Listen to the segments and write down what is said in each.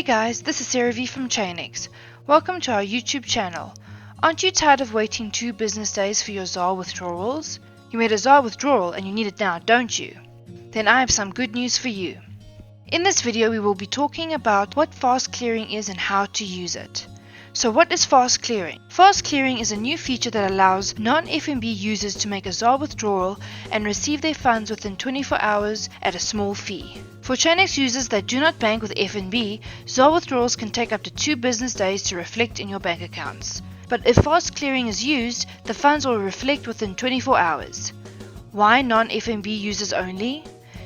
Hey guys, this is Sarah V from ChainEX. Welcome to our YouTube channel. Aren't you tired of waiting 2 business days for your ZAR withdrawals? You made a ZAR withdrawal and you need it now, don't you? Then I have some good news for you. In this video we will be talking about what fast clearing is and how to use it. So what is fast clearing? Fast clearing is a new feature that allows non-FNB users to make a ZAR withdrawal and receive their funds within 24 hours at a small fee. For ChainEX users that do not bank with FNB, ZAR withdrawals can take up to 2 business days to reflect in your bank accounts. But if fast clearing is used, the funds will reflect within 24 hours. Why non-FNB users only?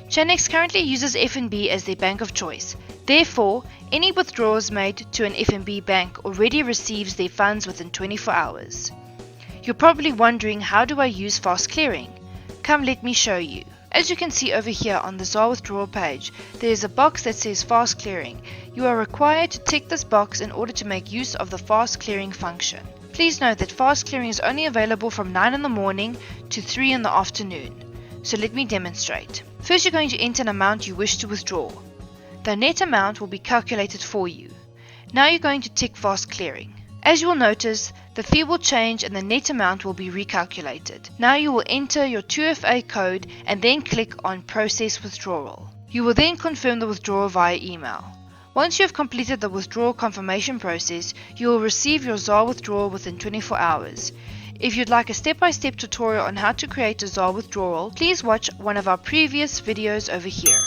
ChainEX currently uses FNB as their bank of choice. Therefore, any withdrawals made to an FNB bank already receives their funds within 24 hours. You're probably wondering, how do I use fast clearing? Come, let me show you. As you can see over here on the ZAR withdrawal page, there is a box that says fast clearing. You are required to tick this box in order to make use of the fast clearing function. Please note that fast clearing is only available from 9 in the morning to 3 in the afternoon. So let me demonstrate. First, you're going to enter an amount you wish to withdraw. The net amount will be calculated for you. Now you're going to tick fast clearing. As you will notice, the fee will change and the net amount will be recalculated. Now you will enter your 2FA code and then click on Process Withdrawal. You will then confirm the withdrawal via email. Once you have completed the withdrawal confirmation process, you will receive your ZAR withdrawal within 24 hours. If you'd like a step-by-step tutorial on how to create a ZAR withdrawal, please watch one of our previous videos over here.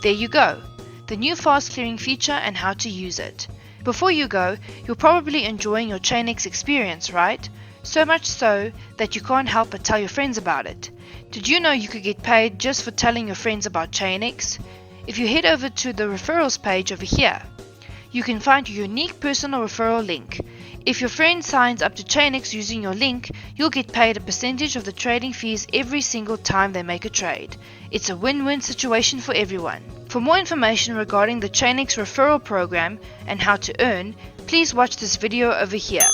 There you go, the new fast clearing feature and how to use it. Before you go, you're probably enjoying your ChainEX experience, right? So much so that you can't help but tell your friends about it. Did you know you could get paid just for telling your friends about ChainEX? If you head over to the referrals page over here, you can find your unique personal referral link. If your friend signs up to ChainEX using your link, you'll get paid a percentage of the trading fees every single time they make a trade. It's a win-win situation for everyone. For more information regarding the ChainEX referral program and how to earn, please watch this video over here.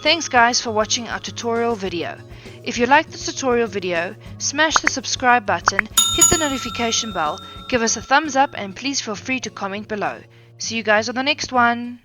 Thanks guys for watching our tutorial video. If you liked the tutorial video, smash the subscribe button, hit the notification bell, give us a thumbs up and please feel free to comment below. See you guys on the next one.